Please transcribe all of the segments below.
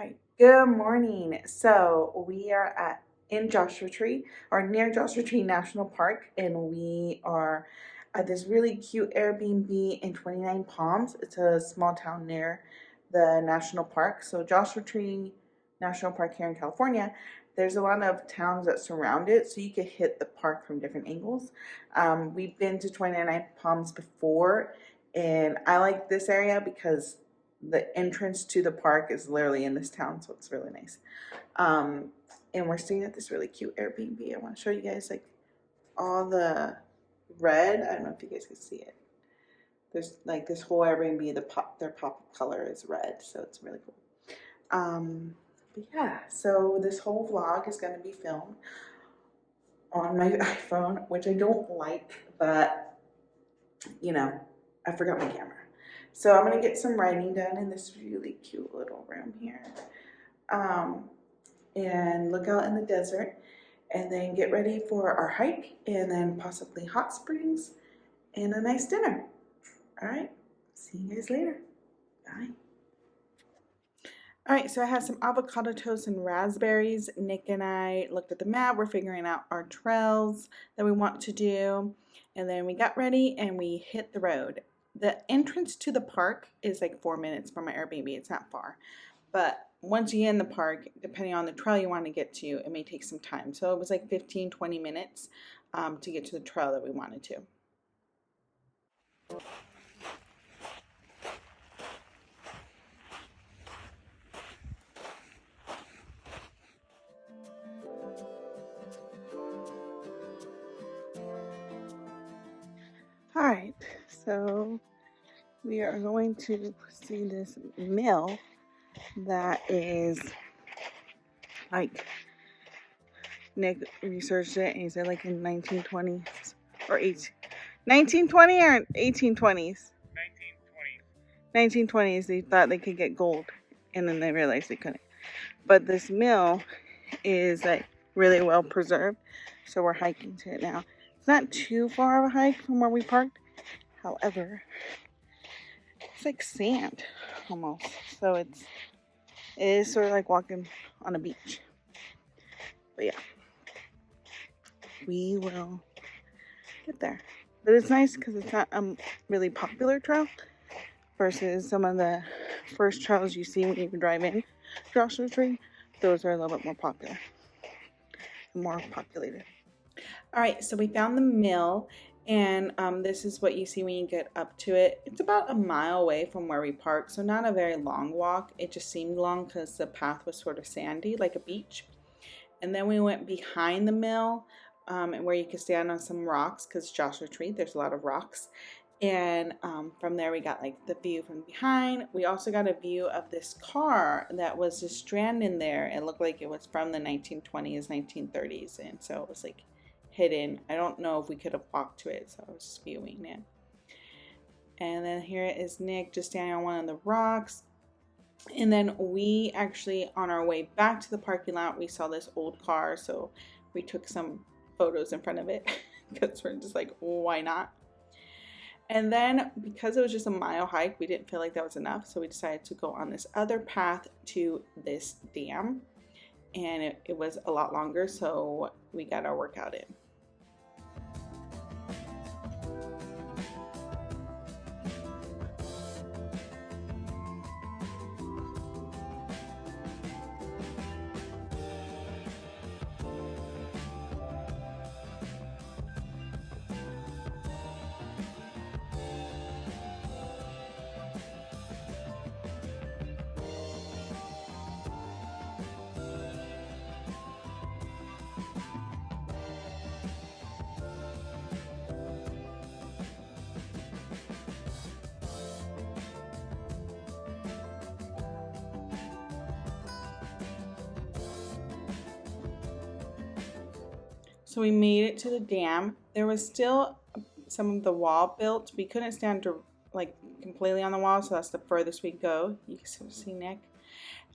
Right. Good morning. So we are in Joshua Tree or near Joshua Tree National Park, and we are at this really cute Airbnb in 29 Palms. It's a small town near the national park. So Joshua Tree National Park here in California. There's a lot of towns that surround it, so you could hit the park from different angles. We've been to 29 Palms before, and I like this area because the entrance to the park is literally in this town, so it's really nice. Um, and we're staying at this really cute Airbnb. I want to show you guys like all the red. I don't know if you guys can see it. There's like this whole Airbnb. Their pop color is red, so it's really cool. But yeah, so this whole vlog is going to be filmed on my iPhone, which I don't like, but you know, I forgot my camera. So I'm going to get some writing done in this really cute little room here. And look out in the desert, and then get ready for our hike, and then possibly hot springs and a nice dinner. All right, see you guys later. Bye. All right, so I have some avocado toast and raspberries. Nick and I looked at the map. We're figuring out our trails that we want to do. And then we got ready and we hit the road. The entrance to the park is like 4 minutes from my Airbnb. It's not far. But once you get in the park, depending on the trail you want to get to, it may take some time. So it was like 15, 20 minutes to get to the trail that we wanted to. All right, so we are going to see this mill that is like, Nick researched it and he said like in 1920s or 1920 or 1820s. 1920s they thought they could get gold, and then they realized they couldn't. But this mill is like really well preserved, so we're hiking to it now. It's not too far of a hike from where we parked. However, it's like sand almost. So it is sort of like walking on a beach. But yeah, we will get there. But it's nice because it's not a really popular trail versus some of the first trails you see when you drive in Joshua Tree. Those are a little bit more popular, more populated. All right, so we found the mill, and this is what you see when you get up to it. It's about a mile away from where we parked, so not a very long walk. It just seemed long because the path was sort of sandy, like a beach. And then we went behind the mill, and where you could stand on some rocks, because Joshua Tree, there's a lot of rocks. And from there we got like the view from behind. We also got a view of this car that was just stranded there. It looked like it was from the 1920s, 1930s, and so it was like hidden. I don't know if we could have walked to it, so I was just viewing it. And then here is Nick just standing on one of the rocks. And then we actually, on our way back to the parking lot, we saw this old car, so we took some photos in front of it because we're just like, why not? And then because it was just a mile hike, we didn't feel like that was enough, so we decided to go on this other path to this dam, and it was a lot longer, so we got our workout in. So we made it to the dam. There was still some of the wall built. We couldn't stand like completely on the wall, so that's the furthest we go. You can see Nick.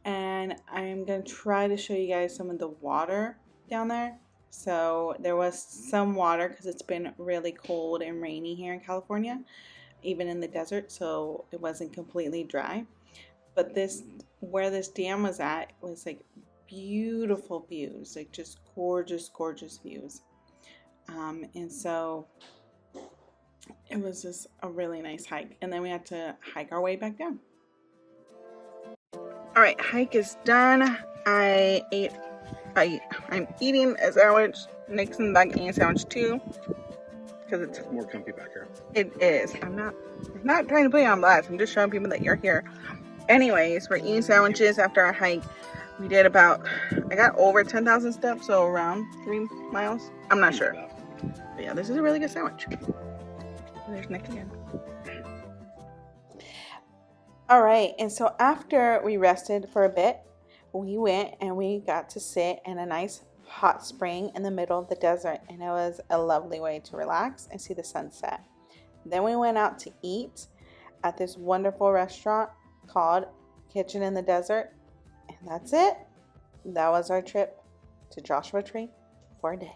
And I'm going to try to show you guys some of the water down there. So there was some water because it's been really cold and rainy here in California, even in the desert, so it wasn't completely dry. But where this dam was at was like beautiful views, like just gorgeous, gorgeous views. And so it was just a really nice hike. And then we had to hike our way back down. All right, hike is done. I'm eating a sandwich. Nick's in the back eating a sandwich too. Because it's more comfy back here. It is. I'm not trying to put you on blast. I'm just showing people that you're here. Anyways, we're eating sandwiches after our hike. We did I got over 10,000 steps, so around 3 miles. I'm not sure. But yeah, this is a really good sandwich. There's Nick again. All right, and so after we rested for a bit, we went and we got to sit in a nice hot spring in the middle of the desert, and it was a lovely way to relax and see the sunset. Then we went out to eat at this wonderful restaurant called Kitchen in the Desert, and that's it. That was our trip to Joshua Tree for a day.